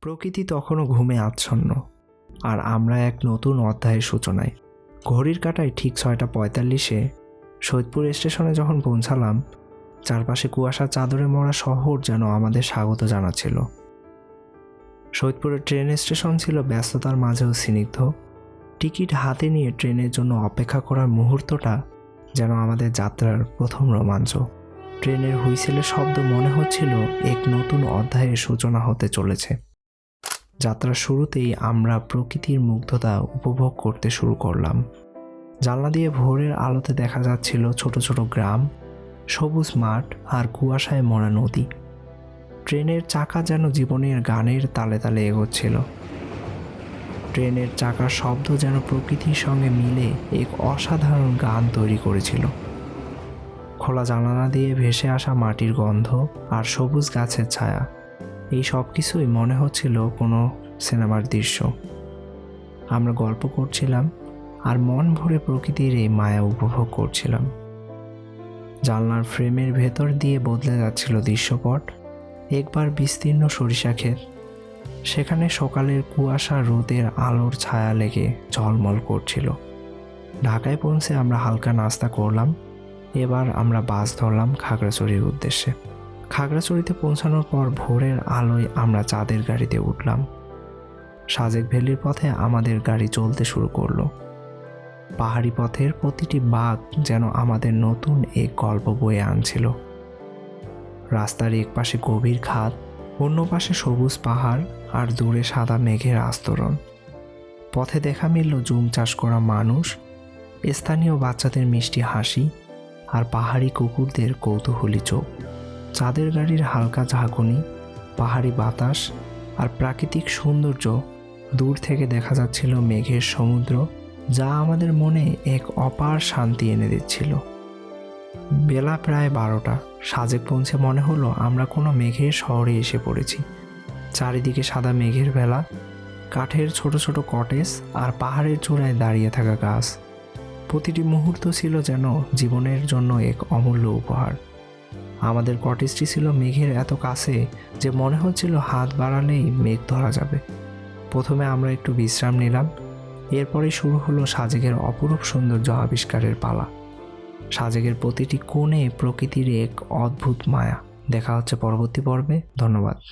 প্রকৃতি তখনও ঘুমে আচ্ছন্ন, আর আমরা এক নতুন অধ্যায়ের সূচনায়। ঘড়ির কাঁটায় ঠিক 6:45-এ সৈয়দপুর স্টেশনে যখন পৌঁছালাম, চারপাশে কুয়াশার চাদরে মোড়া শহর যেন আমাদের স্বাগত জানাচ্ছিল। সৈয়দপুরের ট্রেন স্টেশন ছিল ব্যস্ততার মাঝেও স্নিগ্ধ। টিকিট হাতে নিয়ে ট্রেনের জন্য অপেক্ষা করার মুহূর্তটা যেন আমাদের যাত্রার প্রথম রোমাঞ্চ। ট্রেনের হুইসেলের শব্দ মনে হচ্ছিল এক নতুন অধ্যায়ের সূচনা হতে চলেছে। যাত্রার শুরুতেই আমরা প্রকৃতির মুগ্ধতা উপভোগ করতে শুরু করলাম। জানলা দিয়ে ভোরের আলোতে দেখা যাচ্ছিল ছোট ছোট গ্রাম, সবুজ মাঠ আর কুয়াশায় মোড়া নদী। ট্রেনের চাকা যেন জীবনের গানের তালে তালে এগোচ্ছিল। ট্রেনের চাকার শব্দ যেন প্রকৃতির সঙ্গে মিলে এক অসাধারণ গান তৈরি করেছিল। খোলা জানালা দিয়ে ভেসে আসা মাটির গন্ধ আর সবুজ গাছের ছায়া, এই সব কিছুই মনে হচ্ছিল কোনো সিনেমার দৃশ্য। আমরা গল্প করছিলাম আর মন ভরে প্রকৃতির এই মায়া উপভোগ করছিলাম। জানলার ফ্রেমের ভেতর দিয়ে বদলে যাচ্ছিল দৃশ্যপট। একবার বিস্তীর্ণ সরিষা ক্ষেত, সেখানে সকালের কুয়াশা রোদের আলোর ছায়া লেগে ঝলমল করছিল। ঢাকায় পৌঁছে আমরা হালকা নাস্তা করলাম। এবার আমরা বাস ধরলাম খাগড়াছড়ির উদ্দেশ্যে। খাগড়াছড়িতে পৌঁছানোর পর ভোরের আলোয় আমরা চাঁদের গাড়িতে উঠলাম। সাজেক ভ্যালির পথে আমাদের গাড়ি চলতে শুরু করলো। পাহাড়ি পথের প্রতিটি বাঁক যেন আমাদের নতুন এক গল্প বয়ে আনছিল। রাস্তার এক পাশে গভীর খাদ, অন্য পাশে সবুজ পাহাড় আর দূরে সাদা মেঘের আস্তরণ। পথে দেখা মিলল জুম চাষ করা মানুষ, স্থানীয় বাচ্চাদের মিষ্টি হাসি আর পাহাড়ি কুকুরদের কৌতূহলী চোখ। চাঁদের গাড়ির হালকা ঝাঁকুনি, পাহাড়ি বাতাস আর প্রাকৃতিক সৌন্দর্য, দূর থেকে দেখা যাচ্ছিল মেঘের সমুদ্র, যা আমাদের মনে এক অপার শান্তি এনে দিচ্ছিল। বেলা প্রায় 12টা। সাজেক পৌঁছে মনে হলো আমরা কোনো মেঘের শহরে এসে পড়েছি। চারিদিকে সাদা মেঘের ভেলা, কাঠের ছোট ছোট কটেজ আর পাহাড়ের চূড়ায় দাঁড়িয়ে থাকা গাছ। প্রতিটি মুহূর্ত ছিল যেন জীবনের জন্য এক অমূল্য উপহার। আমাদের কটেজটি ছিল মেঘের এত কাছে যে মনে হচ্ছিল হাত বাড়ালেই মেঘ ধরা যাবে। প্রথমে আমরা একটু বিশ্রাম নিলাম, এরপরে শুরু হলো সাজেকের অপরূপ সৌন্দর্য আবিষ্কারের পালা। সাজেকের প্রতিটি কোণে প্রকৃতির এক অদ্ভুত মায়া। দেখা হচ্ছে পরবর্তী পর্বে। ধন্যবাদ।